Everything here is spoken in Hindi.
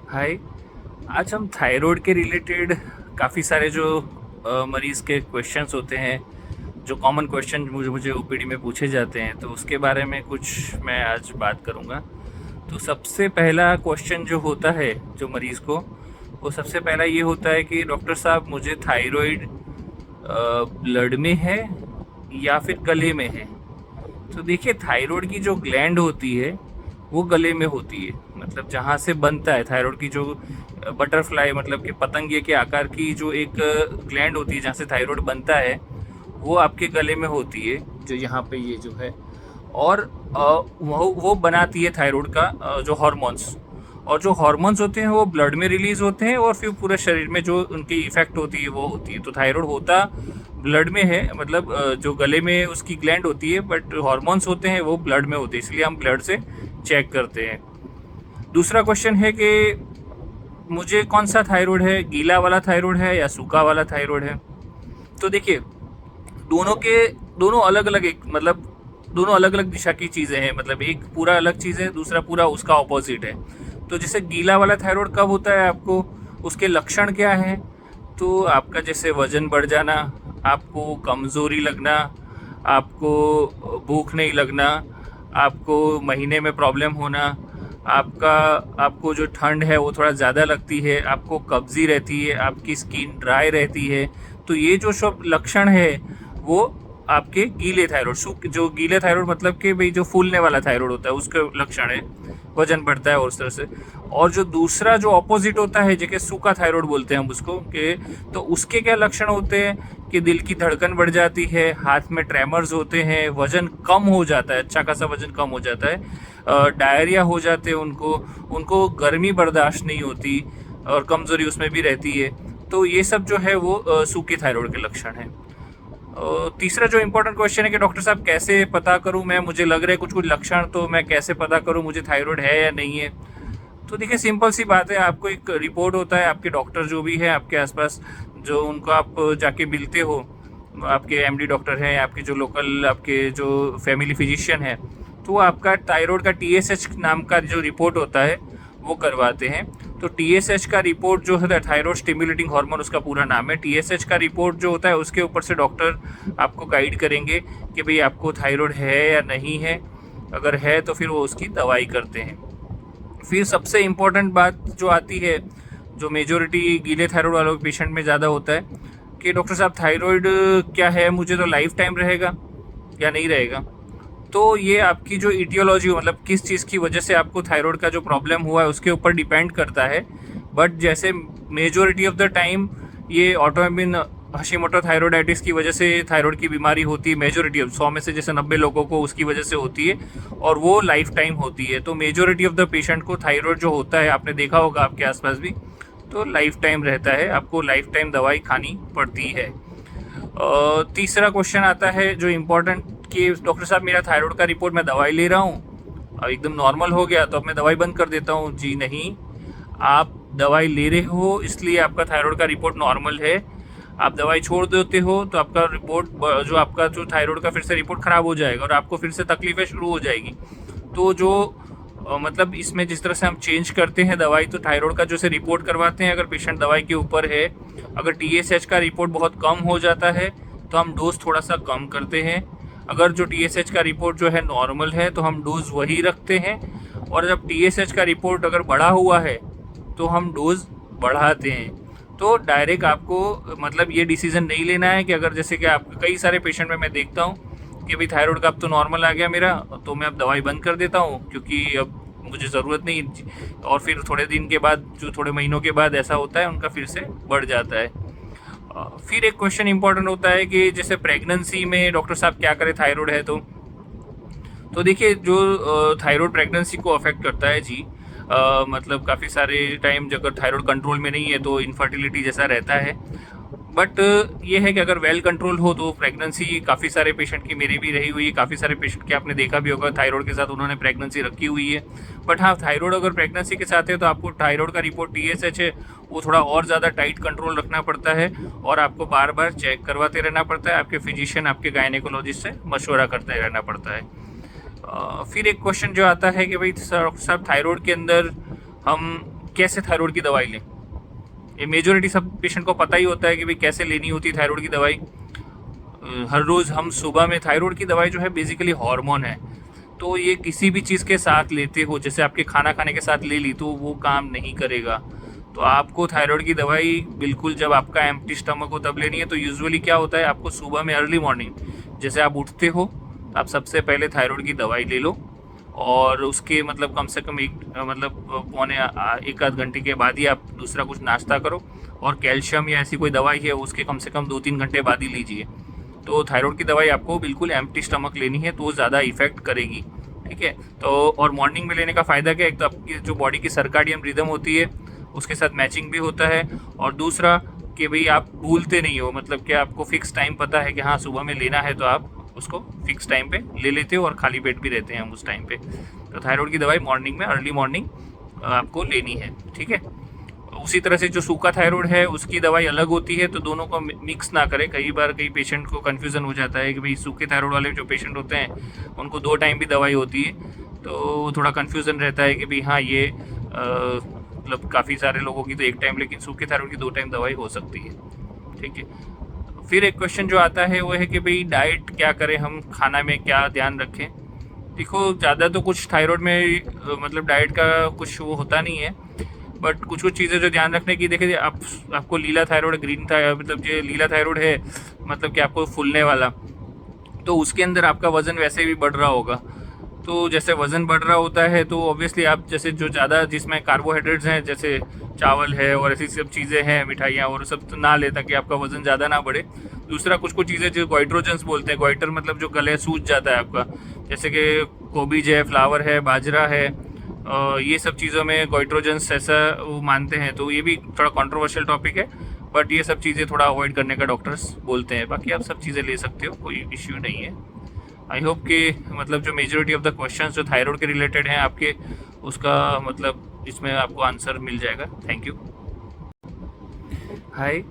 हाय। आज हम थायराइड के रिलेटेड काफ़ी सारे जो मरीज़ के क्वेश्चंस होते हैं, जो कॉमन क्वेश्चन मुझे मुझे ओपीडी में पूछे जाते हैं, तो उसके बारे में कुछ मैं आज बात करूँगा। तो सबसे पहला क्वेश्चन जो होता है जो मरीज़ को, वो सबसे पहला ये होता है कि डॉक्टर साहब मुझे थायराइड ब्लड में है या फिर गले में है। तो देखिए, थायराइड की जो ग्लैंड होती है वो गले में होती है, मतलब जहाँ से बनता है थायराइड की जो बटरफ्लाई मतलब कि पतंगे के आकार की जो एक ग्लैंड होती है जहाँ से थायराइड बनता है, वो आपके गले में होती है, जो यहाँ पे ये जो है। और वो बनाती है थायराइड का जो हार्मोन्स, और जो हार्मोन्स होते हैं वो ब्लड में रिलीज होते हैं और फिर पूरे शरीर में जो उनकी इफेक्ट होती है वो होती है। तो थायराइड होता ब्लड में है, मतलब जो गले में उसकी ग्लैंड होती है, बट हार्मोन्स होते हैं वो ब्लड में होते हैं, इसलिए हम ब्लड से चेक करते हैं। दूसरा क्वेश्चन है कि मुझे कौन सा थायराइड है, गीला वाला थायराइड है या सूखा वाला थायराइड है। तो देखिए, दोनों के दोनों अलग अलग एक मतलब दोनों अलग अलग दिशा की चीज़ें हैं, मतलब एक पूरा अलग चीज़ है, दूसरा पूरा उसका ऑपोजिट है। तो जैसे गीला वाला थायराइड कब होता है आपको, उसके लक्षण क्या हैं? तो आपका जैसे वजन बढ़ जाना, आपको कमज़ोरी लगना, आपको भूख नहीं लगना, आपको महीने में प्रॉब्लम होना, आपका आपको जो ठंड है वो थोड़ा ज़्यादा लगती है, आपको कब्जी रहती है, आपकी स्किन ड्राई रहती है। तो ये जो सब लक्षण है वो आपके गीले थायराइड, सूख जो गीले थायराइड मतलब कि भाई जो फूलने वाला थायराइड होता है उसके लक्षण है, वजन बढ़ता है और उस तरह से। और जो दूसरा जो ऑपोजिट होता है, जैसे सूखा थायराइड बोलते हैं हम उसको के, तो उसके क्या लक्षण होते हैं कि दिल की धड़कन बढ़ जाती है, हाथ में ट्रेमर्स होते हैं, वजन कम हो जाता है, अच्छा खासा वजन कम हो जाता है, डायरिया हो जाते हैं उनको, उनको गर्मी बर्दाश्त नहीं होती और कमज़ोरी उसमें भी रहती है। तो ये सब जो है वो सूखे थायराइड के लक्षण हैं। तीसरा जो इम्पोर्टेंट क्वेश्चन है कि डॉक्टर साहब कैसे पता करूं, मैं मुझे लग रहा है कुछ कुछ लक्षण, तो मैं कैसे पता करूं मुझे थायराइड है या नहीं है। तो देखिए, सिंपल सी बात है, आपको एक रिपोर्ट होता है, आपके डॉक्टर जो भी है आपके आसपास, जो उनको आप जाके मिलते हो, आपके एमडी डॉक्टर हैं, आपके जो लोकल आपके जो फैमिली फिजिशियन है, तो वो आपका थायराइड का टीएसएच नाम का जो रिपोर्ट होता है वो करवाते हैं। तो टीएसएच का रिपोर्ट जो है, थायराइड स्टिमुलेटिंग हार्मोन उसका पूरा नाम है, टीएसएच का रिपोर्ट जो होता है उसके ऊपर से डॉक्टर आपको गाइड करेंगे कि भाई आपको थायराइड है या नहीं है। अगर है तो फिर वो उसकी दवाई करते हैं। फिर सबसे इम्पोर्टेंट बात जो आती है, जो मेजोरिटी गीले थायराइड वालों पेशेंट में ज़्यादा होता है, कि डॉक्टर साहब थायराइड क्या है, मुझे तो लाइफ टाइम रहेगा या नहीं रहेगा। तो ये आपकी जो इटियोलॉजी हो, मतलब किस चीज़ की वजह से आपको थायराइड का जो प्रॉब्लम हुआ है उसके ऊपर डिपेंड करता है। बट जैसे मेजोरिटी ऑफ द टाइम ये ऑटोइम्यून हशीमोटो थायराइडाइटिस की वजह से थायराइड की बीमारी होती है, मेजोरिटी ऑफ 100 में से जैसे 90 लोगों को उसकी वजह से होती है, और वो लाइफ टाइम होती है। तो मेजोरिटी ऑफ द पेशेंट को थायराइड जो होता है, आपने देखा होगा आपके आसपास भी, तो लाइफ टाइम रहता है, आपको लाइफ टाइम दवाई खानी पड़ती है। तीसरा क्वेश्चन आता है जो इम्पोर्टेंट, कि डॉक्टर साहब मेरा थायराइड का रिपोर्ट मैं दवाई ले रहा हूँ, अब एकदम नॉर्मल हो गया तो अब मैं दवाई बंद कर देता हूँ। जी नहीं, आप दवाई ले रहे हो इसलिए आपका थायराइड का रिपोर्ट नॉर्मल है। आप दवाई छोड़ देते हो तो आपका रिपोर्ट जो आपका जो थायराइड का फिर से रिपोर्ट ख़राब हो जाएगा और आपको फिर से तकलीफ़ें शुरू हो जाएगी। तो जो मतलब इसमें जिस तरह से हम चेंज करते हैं दवाई, तो थायराइड का जो से रिपोर्ट करवाते हैं अगर पेशेंट दवाई के ऊपर है, अगर टीएसएच का रिपोर्ट बहुत कम हो जाता है तो हम डोज थोड़ा सा कम करते हैं, अगर जो टीएसएच का रिपोर्ट जो है नॉर्मल है तो हम डोज वही रखते हैं, और जब टीएसएच का रिपोर्ट अगर बढ़ा हुआ है तो हम डोज बढ़ाते हैं। तो डायरेक्ट आपको मतलब ये डिसीज़न नहीं लेना है कि अगर जैसे कि आप कई सारे पेशेंट में मैं देखता हूँ कि भाई थायराइड का अब तो नॉर्मल आ गया मेरा, तो मैं अब दवाई बंद कर देता हूँ क्योंकि अब मुझे ज़रूरत नहीं, और फिर थोड़े दिन के बाद, जो थोड़े महीनों के बाद ऐसा होता है उनका फिर से बढ़ जाता है। फिर एक क्वेश्चन इंपॉर्टेंट होता है कि जैसे प्रेगनेंसी में डॉक्टर साहब क्या करें, थायराइड है तो देखिए, जो थायराइड प्रेगनेंसी को अफेक्ट करता है जी, मतलब काफ़ी सारे टाइम अगर थायराइड कंट्रोल में नहीं है तो इनफर्टिलिटी जैसा रहता है। बट ये है कि अगर वेल कंट्रोल हो तो प्रेगनेंसी, काफ़ी सारे पेशेंट की, मेरी भी रही हुई है, काफ़ी सारे पेशेंट की आपने देखा भी होगा थायराइड के साथ उन्होंने प्रेगनेंसी रखी हुई है। बट हाँ, थायराइड अगर प्रेगनेंसी के साथ है तो आपको थायराइड का रिपोर्ट टीएसएच है वो थोड़ा और ज़्यादा टाइट कंट्रोल रखना पड़ता है, और आपको बार बार चेक करवाते रहना पड़ता है, आपके फिजिशियन आपके गायनेकोलॉजिस्ट से मशवरा करते रहना पड़ता है। फिर एक क्वेश्चन जो आता है कि भाई सर थायराइड के अंदर हम कैसे थायराइड की दवाई लें। ये मेजोरिटी सब पेशेंट को पता ही होता है कि भाई कैसे लेनी होती है थायराइड की दवाई। हर रोज़ हम सुबह में थायराइड की दवाई जो है बेसिकली हार्मोन है, तो ये किसी भी चीज़ के साथ लेते हो, जैसे आपके खाना खाने के साथ ले ली तो वो काम नहीं करेगा। तो आपको थायराइड की दवाई बिल्कुल जब आपका एम्प्टी स्टमक हो तब लेनी है। तो यूजुअली क्या होता है, आपको सुबह में अर्ली मॉर्निंग जैसे आप उठते हो तो आप सबसे पहले थायराइड की दवाई ले लो, और उसके मतलब कम से कम पौने एक आध घंटे के बाद ही आप दूसरा कुछ नाश्ता करो, और कैल्शियम या ऐसी कोई दवाई है उसके कम से कम 2-3 घंटे बाद ही लीजिए। तो थायराइड की दवाई आपको बिल्कुल एम्प्टी स्टमक लेनी है, तो ज़्यादा इफेक्ट करेगी। ठीक है, तो और मॉर्निंग में लेने का फ़ायदा क्या है, एक तो आपकी जो बॉडी की सर्काडियन रिदम होती है उसके साथ मैचिंग भी होता है, और दूसरा कि भाई आप भूलते नहीं हो, मतलब कि आपको फिक्स टाइम पता है कि हाँ सुबह में लेना है, तो आप उसको फिक्स टाइम पे ले लेते हो और खाली पेट भी रहते हैं हम उस टाइम पे। तो थायराइड की दवाई मॉर्निंग में अर्ली मॉर्निंग आपको लेनी है। ठीक है, उसी तरह से जो सूखा थायराइड है उसकी दवाई अलग होती है, तो दोनों को मिक्स ना करें। कई बार कई पेशेंट को कन्फ्यूज़न हो जाता है कि भाई सूखे थायराइड वाले जो पेशेंट होते हैं उनको 2 टाइम भी दवाई होती है, तो थोड़ा कन्फ्यूज़न रहता है कि भाई हाँ ये मतलब काफ़ी सारे लोगों की तो 1 टाइम, लेकिन सूखे थायराइड की 2 टाइम दवाई हो सकती है। ठीक है, फिर एक क्वेश्चन जो आता है वो है कि भाई डाइट क्या करें, हम खाना में क्या ध्यान रखें। देखो ज़्यादा तो कुछ थायराइड में मतलब डाइट का कुछ वो होता नहीं है, बट कुछ कुछ चीज़ें जो ध्यान रखने की, देखिए आपको लीला थायराइड, ग्रीन थायराइड, मतलब ये लीला थायराइड है मतलब कि आपको फूलने वाला, तो उसके अंदर आपका वज़न वैसे भी बढ़ रहा होगा। तो जैसे वज़न बढ़ रहा होता है तो ऑब्वियसली आप जैसे जो ज़्यादा जिसमें कार्बोहाइड्रेट्स हैं जैसे चावल है और ऐसी सब चीज़ें हैं, मिठाइयाँ और सब तो ना ले, ताकि आपका वज़न ज़्यादा ना बढ़े। दूसरा कुछ कुछ चीज़ें जो गोइट्रोजन्स बोलते हैं, गोइटर मतलब जो गले सूज जाता है आपका, जैसे कि कोबीज है, फ्लावर है, बाजरा है, ये सब चीज़ों में गोइट्रोजन्स ऐसा वो मानते हैं। तो ये भी थोड़ा कंट्रोवर्शियल टॉपिक है, बट ये सब चीज़ें थोड़ा अवॉइड करने का डॉक्टर्स बोलते हैं। बाकी आप सब चीज़ें ले सकते हो, कोई इश्यू नहीं है। आई होप कि मतलब जो मेजॉरिटी ऑफ द क्वेश्चंस जो थायराइड के रिलेटेड हैं आपके, उसका मतलब इसमें आपको आंसर मिल जाएगा। Thank you. हाय,